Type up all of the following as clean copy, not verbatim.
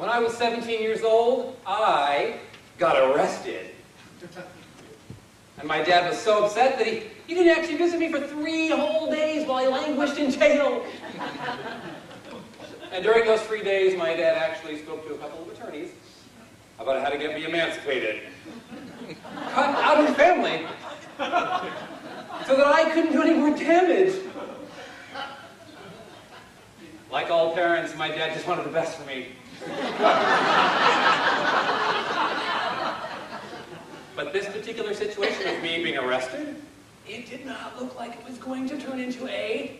When I was 17 years old, I got arrested. And my dad was so upset that he didn't actually visit me for 3 whole days while I languished in jail. And during those 3 days, my dad actually spoke to a couple of attorneys about how to get me emancipated. Cut out of the family so that I couldn't do any more damage. Like all parents, my dad just wanted the best for me. But this particular situation of me being arrested, it did not look like it was going to turn into a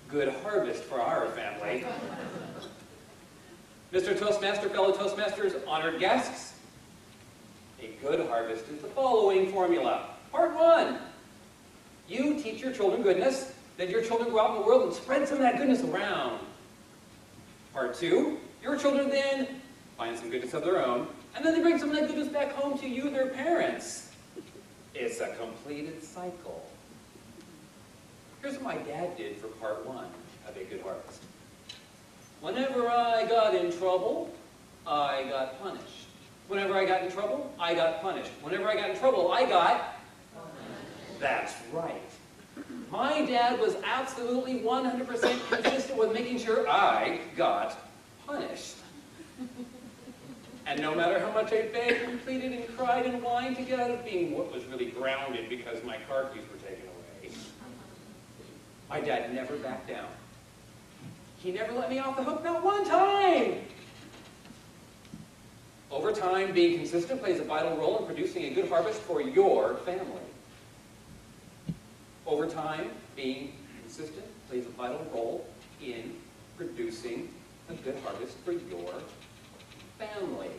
good harvest for our family. Mr. Toastmaster, fellow Toastmasters, honored guests, a good harvest is the following formula. Part 1, you teach your children goodness, then your children go out in the world and spread some of that goodness around. Part 2, your children then find some goodness of their own, and then they bring some of that goodness back home to you, their parents. It's a completed cycle. Here's what my dad did for part 1 of a good harvest. Whenever I got in trouble, I got punished. Whenever I got in trouble, I got punished. Whenever I got in trouble, I got punished. That's right. My dad was absolutely 100% consistent with making sure I got punished. And no matter how much I begged and pleaded and cried and whined to get out of being what was really grounded because my car keys were taken away, my dad never backed down. He never let me off the hook, not one time. Over time, being consistent plays a vital role in producing a good harvest for your family. Over time, being consistent plays a vital role in producing a good harvest for your family.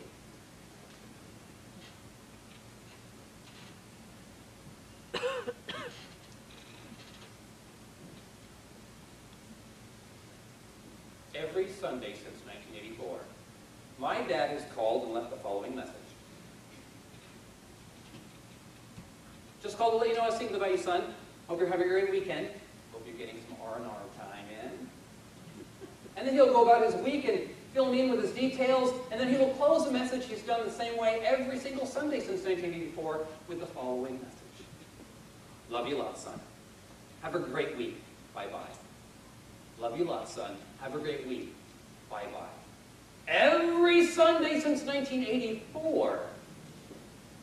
Every Sunday since 1984, my dad has called and left the following message. Just called to let you know I was thinking about you, son. Hope you're having a great weekend. Hope you're getting some R&R time in. And then he'll go about his week and fill me in with his details, and then he will close the message he's done the same way every single Sunday since 1984 with the following message. Love you lots, son. Have a great week. Bye-bye. Love you lots, son. Have a great week. Bye-bye. Every Sunday since 1984.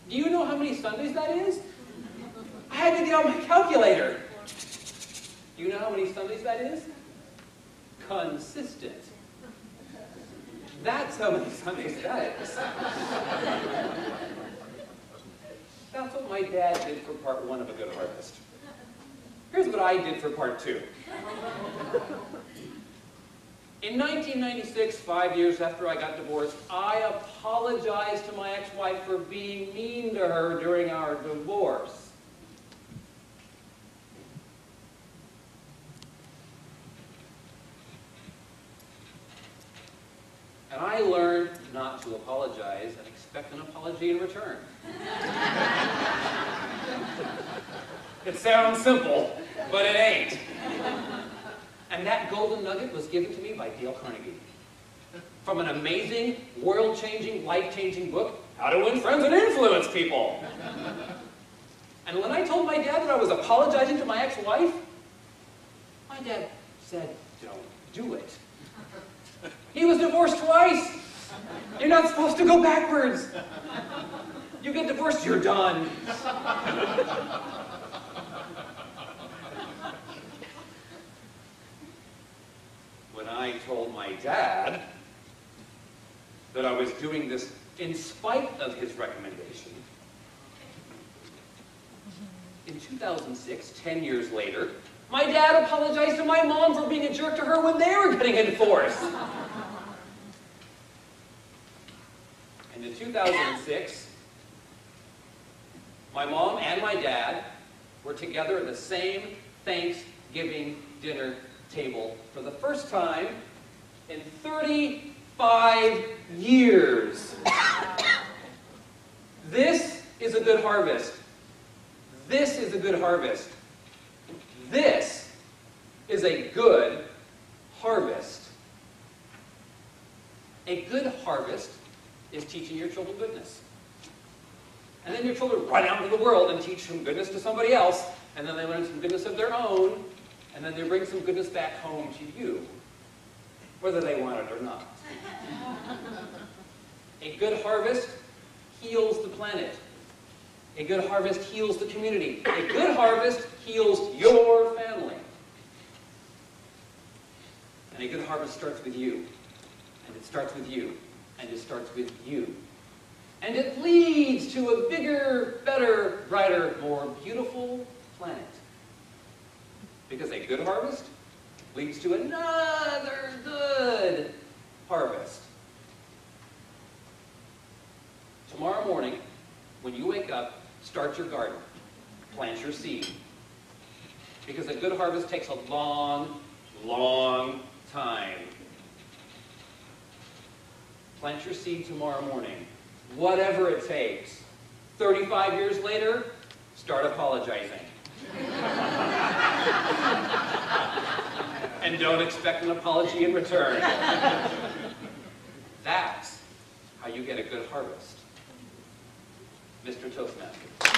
Do you know how many Sundays that is? I had to get out my calculator. Do you know how many Sundays that is? Consistent. That's how many Sundays that is. That's what my dad did for part 1 of a good harvest. Here's what I did for part 2. In 1996, 5 years after I got divorced, I apologized to my ex-wife for being mean to her during our divorce. And I learned not to apologize and expect an apology in return. It sounds simple, but it ain't. And that golden nugget was given to me by Dale Carnegie. From an amazing, world-changing, life-changing book, How to Win Friends and Influence People. And when I told my dad that I was apologizing to my ex-wife, my dad said, "Don't do it." He was divorced twice. You're not supposed to go backwards. You get divorced, you're done. When I told my dad that I was doing this in spite of his recommendation, in 2006, 10 years later, my dad apologized to my mom for being a jerk to her when they were getting a divorce. And in 2006, my mom and my dad were together at the same Thanksgiving dinner table for the first time in 35 years. This is a good harvest. This is a good harvest. This is a good harvest. A good harvest is teaching your children goodness. And then your children run out into the world and teach some goodness to somebody else, and then they learn some goodness of their own, and then they bring some goodness back home to you, whether they want it or not. A good harvest heals the planet. A good harvest heals the community. A good harvest heals your family. And a good harvest starts with you. And it starts with you. And it starts with you. And it leads to a bigger, better, brighter, more beautiful planet. Because a good harvest leads to another good harvest. Tomorrow morning, when you wake up, start your garden. Plant your seed. Because a good harvest takes a long, long time. Plant your seed tomorrow morning. Whatever it takes. 35 years later, start apologizing. And don't expect an apology in return. That's how you get a good harvest. Mr. Toastmaster.